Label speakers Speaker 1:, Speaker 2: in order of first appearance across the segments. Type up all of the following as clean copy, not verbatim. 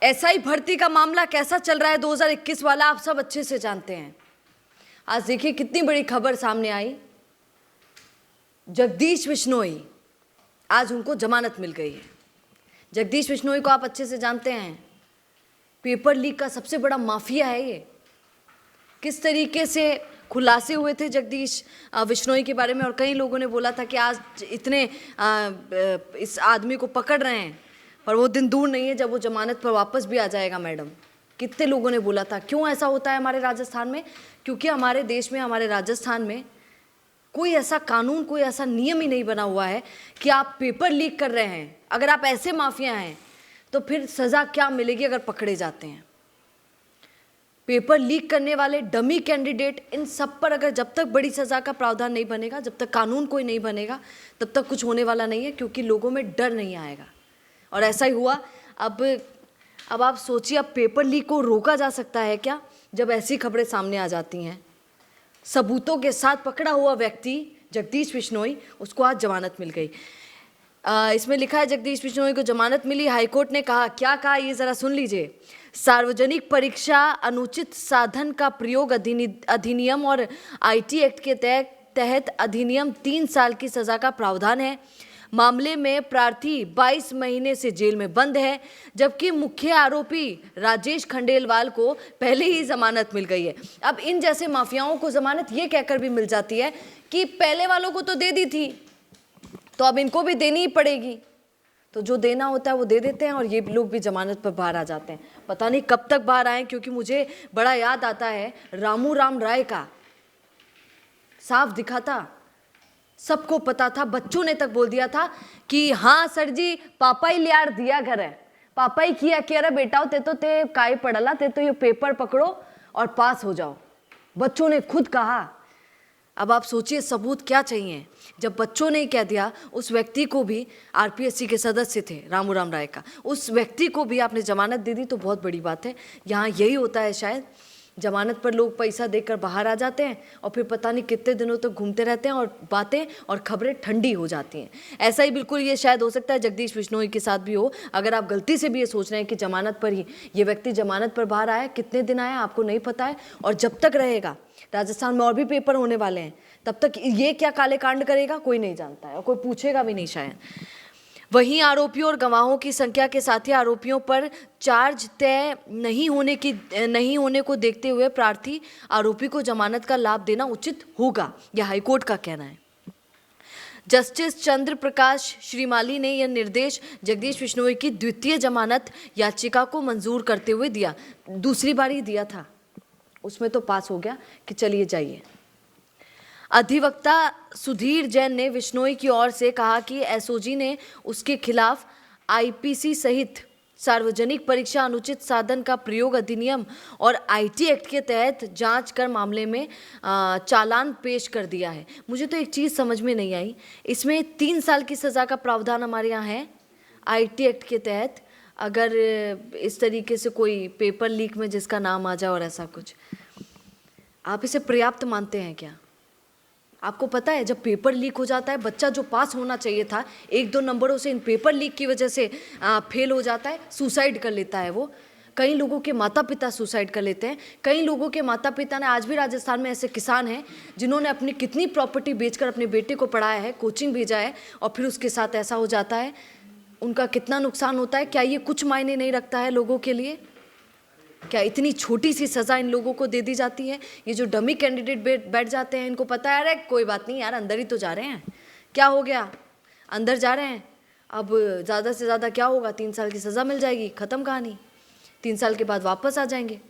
Speaker 1: SI भर्ती का मामला कैसा चल रहा है 2021 वाला, आप सब अच्छे से जानते हैं। आज देखिए कितनी बड़ी खबर सामने आई। जगदीश बिश्नोई, आज उनको जमानत मिल गई है। जगदीश बिश्नोई को आप अच्छे से जानते हैं, पेपर लीक का सबसे बड़ा माफिया है ये। किस तरीके से खुलासे हुए थे जगदीश बिश्नोई के बारे में, और कई लोगों ने बोला था कि आज इतने इस आदमी को पकड़ रहे हैं, पर वो दिन दूर नहीं है जब वो जमानत पर वापस भी आ जाएगा। मैडम, कितने लोगों ने बोला था। क्यों ऐसा होता है हमारे राजस्थान में? क्योंकि हमारे देश में, हमारे राजस्थान में कोई ऐसा कानून, कोई ऐसा नियम ही नहीं बना हुआ है कि आप पेपर लीक कर रहे हैं, अगर आप ऐसे माफिया हैं तो फिर सज़ा क्या मिलेगी अगर पकड़े जाते हैं। पेपर लीक करने वाले डमी कैंडिडेट, इन सब पर अगर जब तक बड़ी सज़ा का प्रावधान नहीं बनेगा, जब तक कानून कोई नहीं बनेगा, तब तक कुछ होने वाला नहीं है, क्योंकि लोगों में डर नहीं आएगा। और ऐसा ही हुआ। अब आप सोचिए, अब पेपर लीक को रोका जा सकता है क्या जब ऐसी खबरें सामने आ जाती हैं? सबूतों के साथ पकड़ा हुआ व्यक्ति जगदीश बिश्नोई, उसको आज जमानत मिल गई। इसमें लिखा है जगदीश बिश्नोई को जमानत मिली। हाईकोर्ट ने कहा, क्या कहा ये ज़रा सुन लीजिए। सार्वजनिक परीक्षा अनुचित साधन का प्रयोग अधिनियम और आईटी एक्ट के तहत अधिनियम 3 साल की सज़ा का प्रावधान है। मामले में प्रार्थी 22 महीने से जेल में बंद है, जबकि मुख्य आरोपी राजेश खंडेलवाल को पहले ही जमानत मिल गई है। अब इन जैसे माफियाओं को जमानत ये कहकर भी मिल जाती है कि पहले वालों को तो दे दी थी, तो अब इनको भी देनी ही पड़ेगी। तो जो देना होता है वो दे देते हैं, और ये लोग भी जमानत पर बाहर आ जाते हैं। पता नहीं कब तक बाहर आए, क्योंकि मुझे बड़ा याद आता है रामू राम राय का। साफ दिखा था, सबको पता था, बच्चों ने तक बोल दिया था कि हाँ सर जी, पापा ही लियार दिया घर है, पापा ही किया कि अरे बेटा ते तो ते काय पढ़ला, ते तो ये पेपर पकड़ो और पास हो जाओ। बच्चों ने खुद कहा। अब आप सोचिए सबूत क्या चाहिए। जब बच्चों ने कह दिया, उस व्यक्ति को भी, आरपीएससी के सदस्य थे रामू राम राय का, उस व्यक्ति को भी आपने जमानत दे दी, तो बहुत बड़ी बात है। यहाँ यही होता है शायद, जमानत पर लोग पैसा देकर बाहर आ जाते हैं और फिर पता नहीं कितने दिनों तक घूमते रहते हैं, और बातें और खबरें ठंडी हो जाती हैं। ऐसा ही बिल्कुल ये शायद हो सकता है जगदीश बिश्नोई के साथ भी हो। अगर आप गलती से भी ये सोच रहे हैं कि जमानत पर ही ये व्यक्ति जमानत पर बाहर आया, कितने दिन आया आपको नहीं पता है, और जब तक रहेगा, राजस्थान में और भी पेपर होने वाले हैं, तब तक ये क्या काले कांड करेगा कोई नहीं जानता है, और कोई पूछेगा भी नहीं शायद। वहीं आरोपियों और गवाहों की संख्या के साथ ही आरोपियों पर चार्ज तय नहीं होने को देखते हुए प्रार्थी आरोपी को जमानत का लाभ देना उचित होगा, यह हाईकोर्ट का कहना है। जस्टिस चंद्र प्रकाश श्रीमाली ने यह निर्देश जगदीश बिश्नोई की द्वितीय जमानत याचिका को मंजूर करते हुए दिया। दूसरी बार ही दिया था, उसमें तो पास हो गया कि चलिए जाइए। अधिवक्ता सुधीर जैन ने बिश्नोई की ओर से कहा कि एसओजी ने उसके खिलाफ आईपीसी सहित सार्वजनिक परीक्षा अनुचित साधन का प्रयोग अधिनियम और आईटी एक्ट के तहत जांच कर मामले में चालान पेश कर दिया है। मुझे तो एक चीज़ समझ में नहीं आई, इसमें 3 साल की सज़ा का प्रावधान हमारे यहाँ है आईटी एक्ट के तहत, अगर इस तरीके से कोई पेपर लीक में जिसका नाम आ जाए और ऐसा कुछ, आप इसे पर्याप्त मानते हैं क्या? आपको पता है, जब पेपर लीक हो जाता है, बच्चा जो पास होना चाहिए था 1-2 नंबरों से, इन पेपर लीक की वजह से फेल हो जाता है, सुसाइड कर लेता है वो। कई लोगों के माता पिता सुसाइड कर लेते हैं। कई लोगों के माता पिता ने, आज भी राजस्थान में ऐसे किसान हैं जिन्होंने अपनी कितनी प्रॉपर्टी बेचकर अपने बेटे को पढ़ाया है, कोचिंग भेजा है, और फिर उसके साथ ऐसा हो जाता है। उनका कितना नुकसान होता है, क्या ये कुछ मायने नहीं रखता है लोगों के लिए? क्या इतनी छोटी सी सज़ा इन लोगों को दे दी जाती है? ये जो डमी कैंडिडेट बैठ जाते हैं, इनको पता है अरे कोई बात नहीं यार, अंदर ही तो जा रहे हैं, क्या हो गया, अंदर जा रहे हैं, अब ज़्यादा से ज़्यादा क्या होगा, 3 साल की सज़ा मिल जाएगी, ख़त्म कहानी, 3 साल के बाद वापस आ जाएंगे।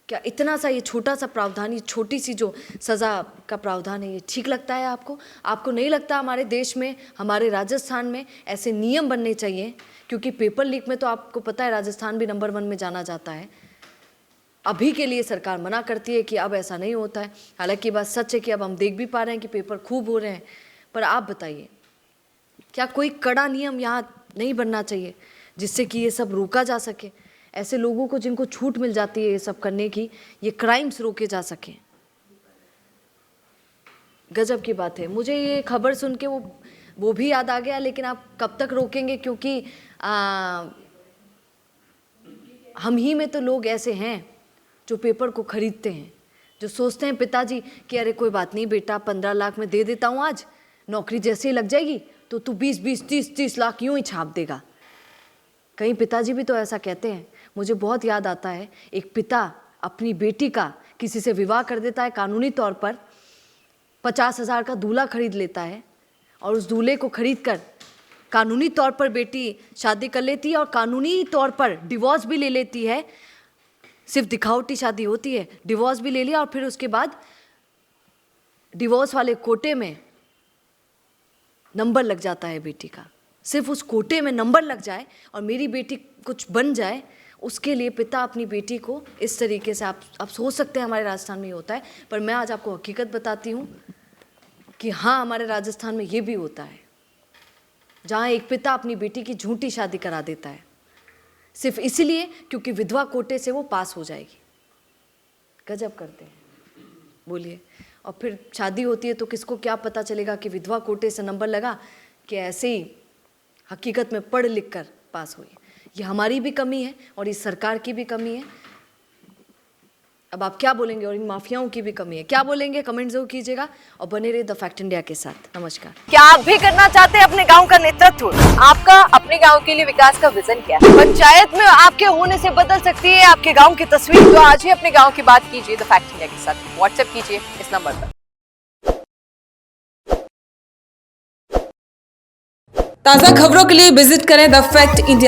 Speaker 1: क्या इतना सा ये छोटा सा प्रावधान, ये छोटी सी जो सज़ा का प्रावधान है, ये ठीक लगता है आपको? आपको नहीं लगता हमारे देश में, हमारे राजस्थान में ऐसे नियम बनने चाहिए? क्योंकि पेपर लीक में तो आपको पता है राजस्थान भी नंबर 1 में जाना जाता है। अभी के लिए सरकार मना करती है कि अब ऐसा नहीं होता है। हालांकि बात सच है कि अब हम देख भी पा रहे हैं कि पेपर खूब हो रहे हैं, पर आप बताइए, क्या कोई कड़ा नियम यहाँ नहीं बनना चाहिए जिससे कि ये सब रोका जा सके? ऐसे लोगों को जिनको छूट मिल जाती है ये सब करने की, ये क्राइम्स रोके जा सके। गजब की बात है। मुझे ये खबर सुन के वो भी याद आ गया, लेकिन आप कब तक रोकेंगे? क्योंकि हम ही में तो लोग ऐसे हैं जो पेपर को खरीदते हैं, जो सोचते हैं पिताजी कि अरे कोई बात नहीं बेटा, 15 लाख में दे देता हूँ, आज नौकरी जैसे ही लग जाएगी तो तू 20-20, 30-30 लाख यूं ही छाप देगा। कई पिताजी भी तो ऐसा कहते हैं। मुझे बहुत याद आता है, एक पिता अपनी बेटी का किसी से विवाह कर देता है कानूनी तौर पर, 50,000 का दूल्हा खरीद लेता है और उस दूल्हे को खरीद कर कानूनी तौर पर बेटी शादी कर लेती है और कानूनी तौर पर डिवोर्स भी ले लेती है। सिर्फ दिखावटी शादी होती है, डिवोर्स भी ले लिया और फिर उसके बाद डिवोर्स वाले कोटे में नंबर लग जाता है बेटी का। सिर्फ उस कोटे में नंबर लग जाए और मेरी बेटी कुछ बन जाए, उसके लिए पिता अपनी बेटी को इस तरीके से, आप सोच सकते हैं हमारे राजस्थान में ये होता है, पर मैं आज आपको हकीकत बताती हूँ कि हाँ, हमारे राजस्थान में ये भी होता है, जहाँ एक पिता अपनी बेटी की झूठी शादी करा देता है सिर्फ इसीलिए क्योंकि विधवा कोटे से वो पास हो जाएगी। गजब करते हैं, बोलिए। और फिर शादी होती है तो किसको क्या पता चलेगा कि विधवा कोटे से नंबर लगा कि ऐसे ही हकीकत में पढ़ लिख कर पास हुई। ये हमारी भी कमी है और इस सरकार की भी कमी है। अब आप क्या बोलेंगे, और इन माफियाओं की भी कमी है, क्या बोलेंगे कमेंट जरूर कीजिएगा और बने रहिए द फैक्ट इंडिया के साथ। नमस्कार।
Speaker 2: क्या आप भी करना चाहते हैं अपने गांव का नेतृत्व? आपका अपने गांव के लिए विकास का विजन क्या है? पंचायत में आपके होने से बदल सकती है आपके गांव की तस्वीर। तो आज ही अपने गांव की बात कीजिए द फैक्ट इंडिया के साथ। व्हाट्सएप कीजिए इस नंबर पर।
Speaker 3: ताज़ा खबरों के लिए विजिट करें द फैक्ट इंडिया